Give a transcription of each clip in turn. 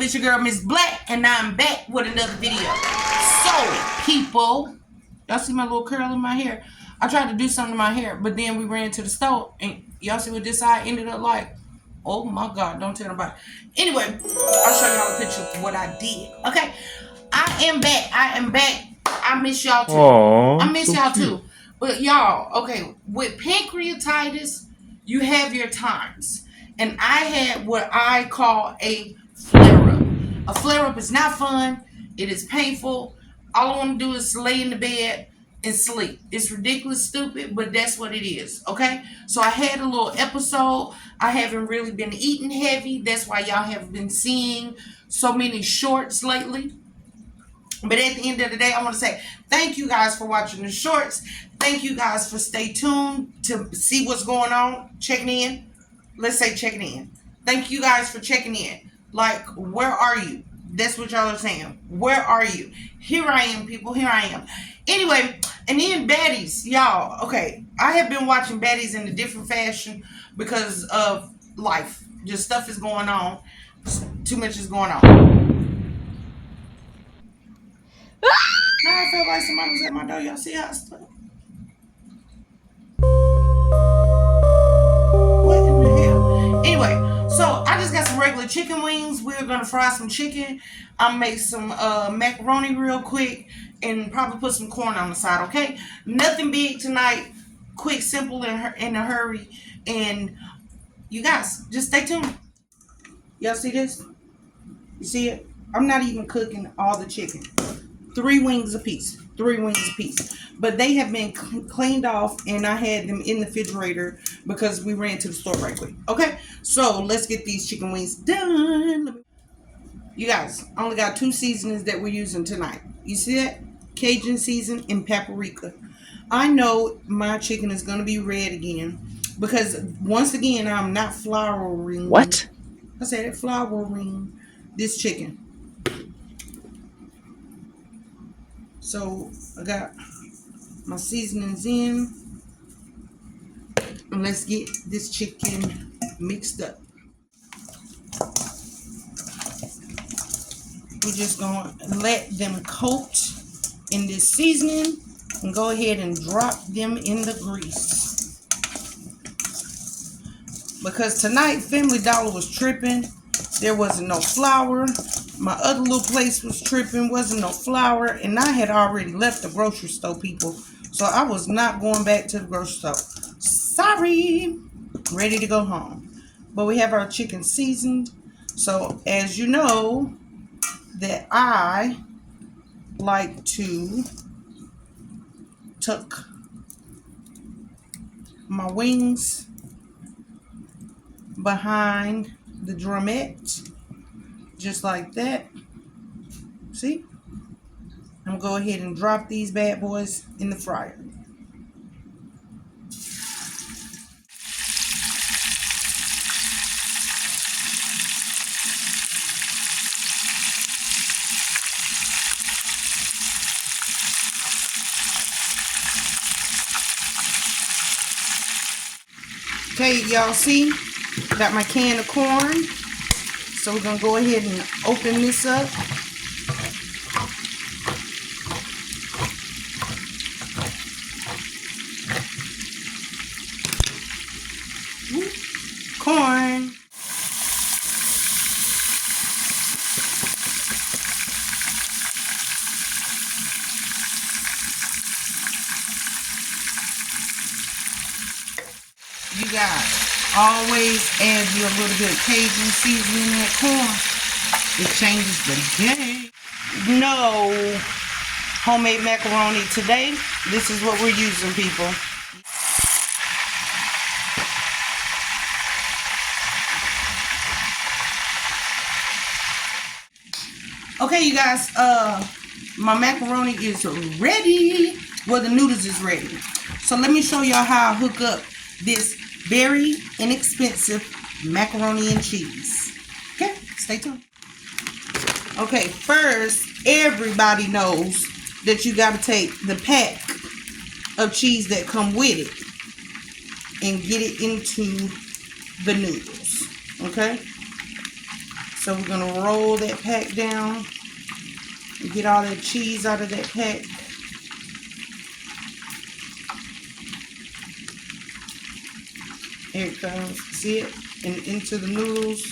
YouTube? It's your girl, Miss Black, and I'm back with another video. So, people, y'all see my little curl in my hair? I tried to do something to my hair, but then we ran to the store, and y'all see what this side ended up like? Oh my God, don't tell nobody. Anyway, I'll show y'all a picture of what I did. Okay, I am back. I miss y'all too. Aww, I miss y'all too. But y'all, okay, with pancreatitis, you have your times. And I had what I call a flare-up. A flare-up is not fun. It is painful. All I want to do is lay in the bed and sleep. It's ridiculous, stupid, but that's what it is, okay? So I had a little episode. I haven't really been eating heavy. That's why y'all have been seeing so many shorts lately. But at the end of the day, I want to say thank you guys for watching the shorts. Thank you guys for stay tuned to see what's going on, checking in. Let's say checking in. Thank you guys for checking in. Like, where are you? That's what y'all are saying. Where are you? Here I am, people. Here I am. Anyway, and then baddies, y'all. Okay, I have been watching baddies in a different fashion because of life. Just stuff is going on. Too much is going on. Now I felt like somebody was at my door. Y'all see how I stuck? What in the hell? Anyway, so I just got some regular chicken wings. We're gonna fry some chicken. I'll make some macaroni real quick and probably put some corn on the side. Okay, nothing big tonight. Quick, simple, in a hurry. And you guys, just stay tuned. Y'all see this? You see it? I'm not even cooking all the chicken. 3 wings a piece. 3 wings a piece. But they have been cleaned off, and I had them in the refrigerator because we ran to the store right quick. Okay, so let's get these chicken wings done. You guys, I only got 2 seasonings that we're using tonight. You see that? Cajun season and paprika. I know my chicken is going to be red again because once again, I'm not flouring. What? I said it, flouring this chicken. So I got my seasonings in, and let's get this chicken mixed up. We're just gonna let them coat in this seasoning and go ahead and drop them in the grease. Because tonight Family Dollar was tripping. There wasn't no flour. My other little place was tripping, wasn't no flour, and I had already left the grocery store, people. So I was not going back to the grocery store. Sorry. Ready to go home. But we have our chicken seasoned. So as you know, that I like to tuck my wings behind the drumette. Just like that. See? I'm going to go ahead and drop these bad boys in the fryer. Okay, y'all see? Got my can of corn. So we're going to go ahead and open this up. Corn. You guys, always add you a little bit of Cajun seasoning in that corn. It changes the game. No homemade macaroni today. This is what we're using, people. Okay, you guys, my macaroni is ready. Well, the noodles is ready. So let me show y'all how I hook up this very inexpensive macaroni and cheese. Okay, stay tuned. Okay, first, everybody knows that you got to take the pack of cheese that come with it and get it into the noodles. Okay, So we're going to roll that pack down and get all that cheese out of that pack. Here it comes. See it? And into the noodles.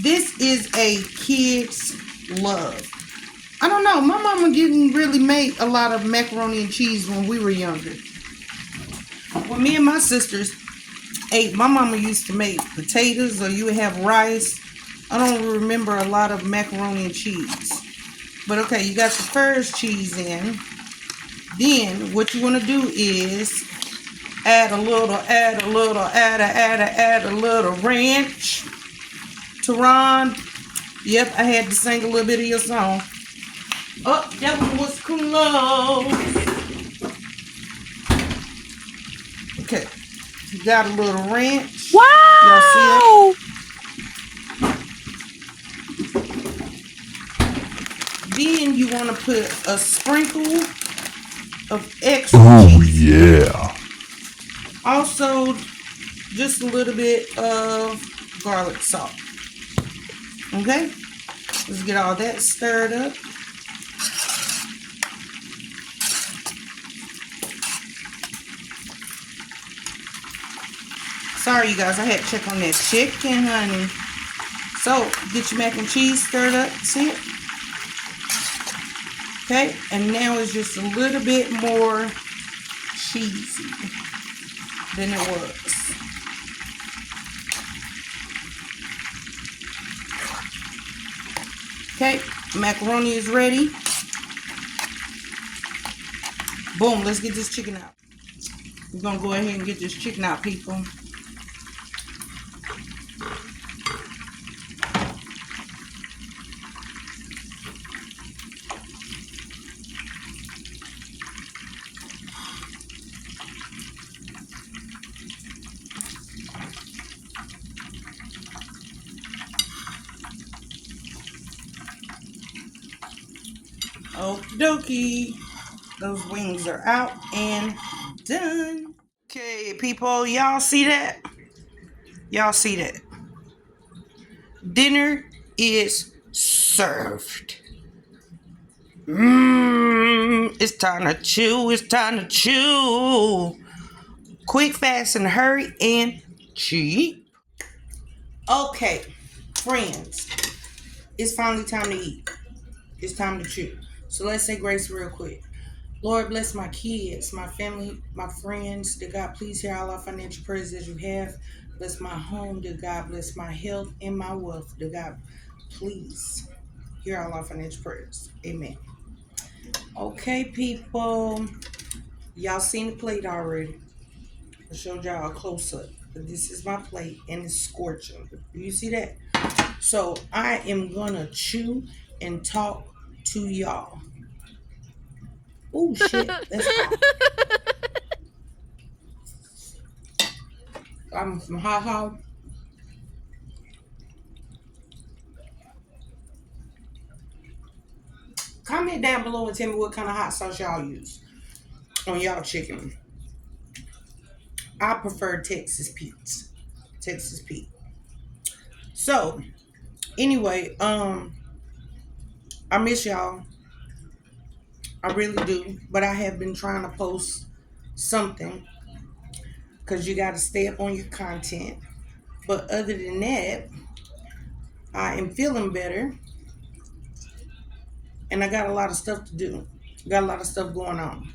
This is a kid's love. I don't know. My mama didn't really make a lot of macaroni and cheese when we were younger. When me and my sisters ate, my mama used to make potatoes, or you would have rice. I don't remember a lot of macaroni and cheese. But okay, you got your first cheese in. Then what you want to do is add a little ranch. Teron. Yep, I had to sing a little bit of your song. Oh, that one was close. Okay, you got a little ranch. Wow! Y'all see it? Then you want to put a sprinkle of extra cheese. Yeah. Also, just a little bit of garlic salt. Okay? Let's get all that stirred up. Sorry, you guys. I had to check on that chicken, honey. So, get your mac and cheese stirred up. See it? Okay? And now it's just a little bit more cheesy than it was. Okay, macaroni is ready. Boom, let's get this chicken out. We're gonna go ahead and get this chicken out, people. Okie dokie. Those wings are out and done. Okay, people, y'all see that? Y'all see that? Dinner is served. It's time to chew. It's time to chew. Quick, fast, and hurry, and cheap. Okay, friends. It's finally time to eat. It's time to chew. So let's say grace real quick. Lord, bless my kids, my family, my friends. Dear God, please hear all our financial prayers that you have. Bless my home. Dear God, bless my health and my wealth. Dear God, please hear all our financial prayers. Amen. Okay, people. Y'all seen the plate already. I showed y'all a close-up. But this is my plate, and it's scorching. You see that? So I am going to chew and talk to y'all. Oh, shit. That's hot. I'm from Ha Ha. Comment down below and tell me what kind of hot sauce y'all use on y'all chicken. I prefer Texas Pete's. Texas Pete. So, anyway, I miss y'all. I really do. But I have been trying to post something because you got to stay up on your content. But other than that, I am feeling better. And I got a lot of stuff to do. Got a lot of stuff going on.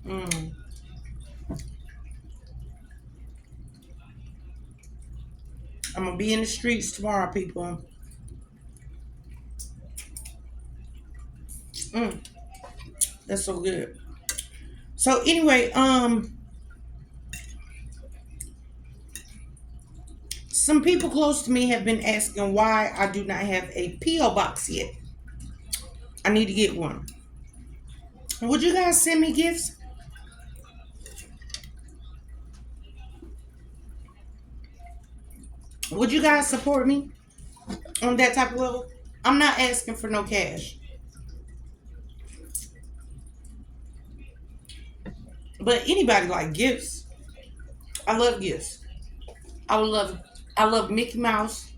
I'm going to be in the streets tomorrow, people. That's so good. So anyway, some people close to me have been asking why I do not have a P.O. box yet. I need to get one. Would you guys send me gifts? Would you guys support me on that type of level? I'm not asking for no cash. But anybody like gifts, I love gifts. I would love I love Mickey Mouse.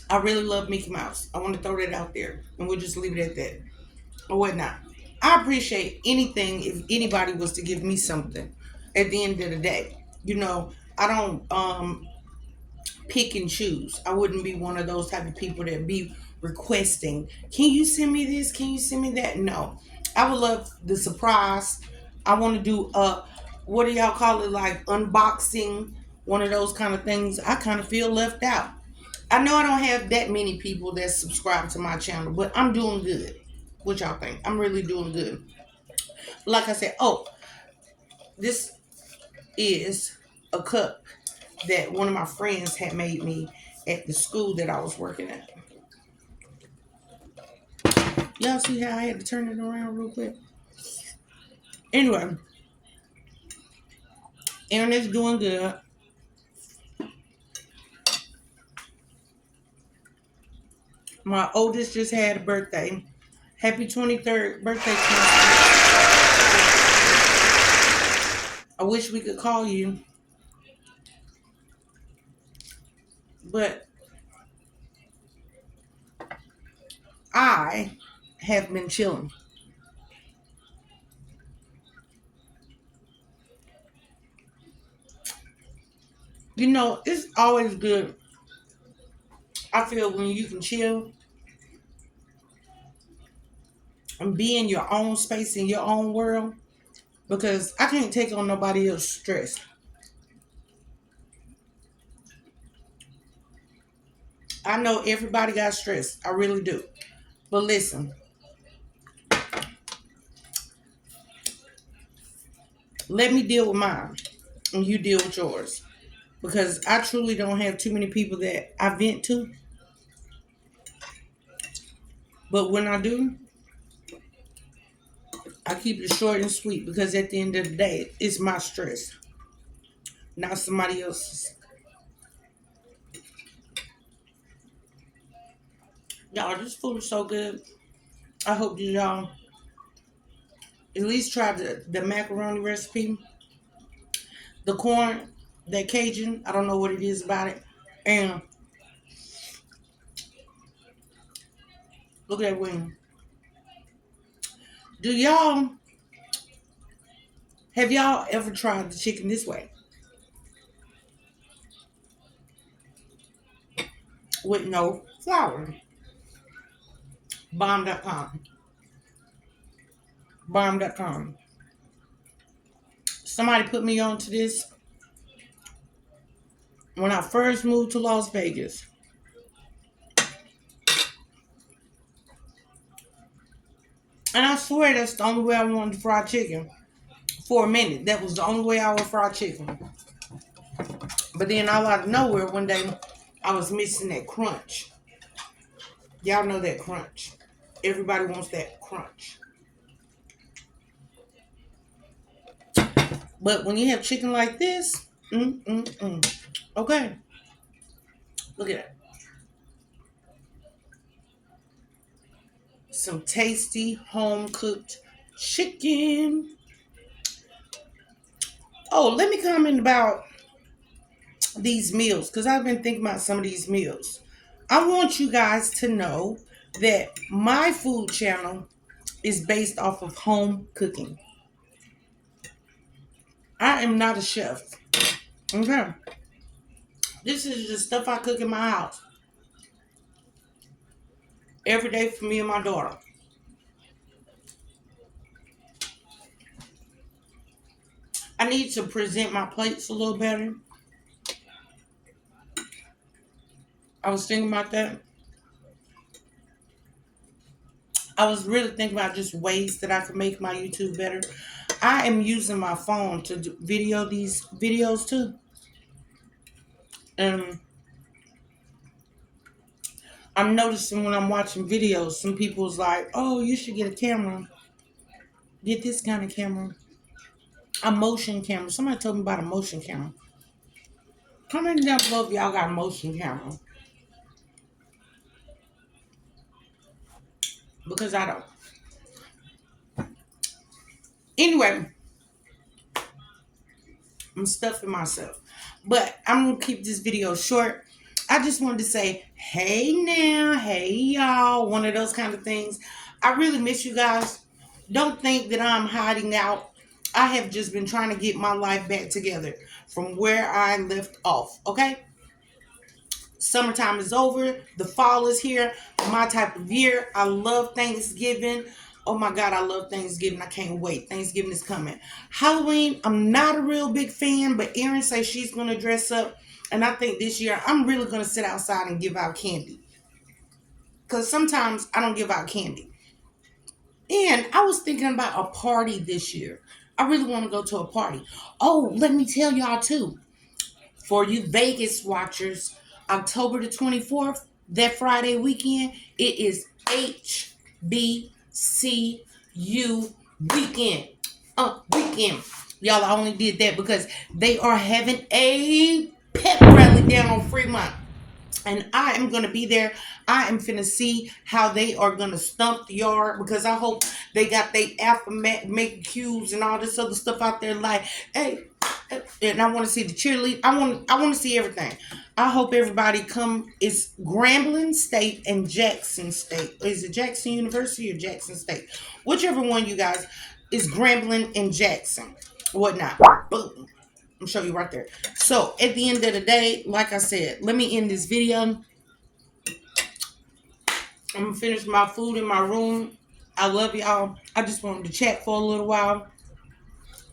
I really love Mickey Mouse. I want to throw that out there, and we'll just leave it at that or whatnot. I appreciate anything if anybody was to give me something at the end of the day. I don't pick and choose. I wouldn't be one of those type of people that be requesting, can you send me this? Can you send me that? No. I would love the surprise. I want to do what do y'all call it, like unboxing, one of those kind of things. I kind of feel left out. I know I don't have that many people that subscribe to my channel, but I'm doing good. What y'all think? I'm really doing good. Like I said, this is a cup that one of my friends had made me at the school that I was working at. Y'all see how I had to turn it around real quick? Anyway, Aaron is doing good. My oldest just had a birthday. Happy 23rd birthday, Chance. I wish we could call you, but I have been chilling. It's always good. I feel when you can chill and be in your own space, in your own world, because I can't take on nobody else's stress. I know everybody got stress. I really do. But listen, let me deal with mine and you deal with yours. Because I truly don't have too many people that I vent to. But when I do, I keep it short and sweet because at the end of the day, it's my stress, not somebody else's. Y'all, this food is so good. I hope that y'all at least try the macaroni recipe. The corn, that Cajun, I don't know what it is about it. And look at that wing. Have y'all ever tried the chicken this way? With no flour. Bomb.com. Bomb.com. Somebody put me onto this when I first moved to Las Vegas. And I swear that's the only way I wanted fried chicken. For a minute, that was the only way I would fry chicken. But then all out of nowhere, one day, I was missing that crunch. Y'all know that crunch. Everybody wants that crunch. But when you have chicken like this, okay. Look at that. Some tasty home cooked chicken. Oh, let me comment about these meals because I've been thinking about some of these meals. I want you guys to know that my food channel is based off of home cooking. I am not a chef. Okay. This is the stuff I cook in my house every day for me and my daughter. I need to present my plates a little better. I was thinking about that. I was really thinking about just ways that I could make my YouTube better. I am using my phone to video these videos too. And I'm noticing when I'm watching videos, some people's like, oh, you should get a camera. Get this kind of camera. A motion camera. Somebody told me about a motion camera. Comment down below if y'all got a motion camera. Because I don't. Anyway, I'm stuffing myself. But I'm going to keep this video short. I just wanted to say, hey now, hey y'all, one of those kind of things. I really miss you guys. Don't think that I'm hiding out. I have just been trying to get my life back together from where I left off, okay? Summertime is over. The fall is here. My type of year. I love Thanksgiving. Oh my God, I love Thanksgiving. I can't wait. Thanksgiving is coming. Halloween, I'm not a real big fan, but Erin says she's going to dress up. And I think this year I'm really going to sit outside and give out candy. Because sometimes I don't give out candy. And I was thinking about a party this year. I really want to go to a party. Oh, let me tell y'all too. For you Vegas watchers, October the 24th, that Friday weekend, it is HBCU weekend. Weekend. Y'all, I only did that because they are having a pep rally down on Fremont. And I am going to be there. I am finna see how they are going to stump the yard, because I hope they got their make cues and all this other stuff out there. Like, hey, and I want to see the cheerlead. I want to see everything. I hope everybody come. It's Grambling State and Jackson State. Is it Jackson University or Jackson State? Whichever one you guys. Is Grambling and Jackson. Whatnot. Boom. I'm show you right there. So at the end of the day, like I said, let me end this video. I'm gonna finish my food in my room. I love y'all. I just wanted to chat for a little while.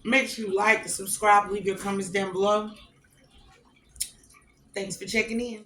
Make sure you like and subscribe. Leave your comments down below. Thanks for checking in.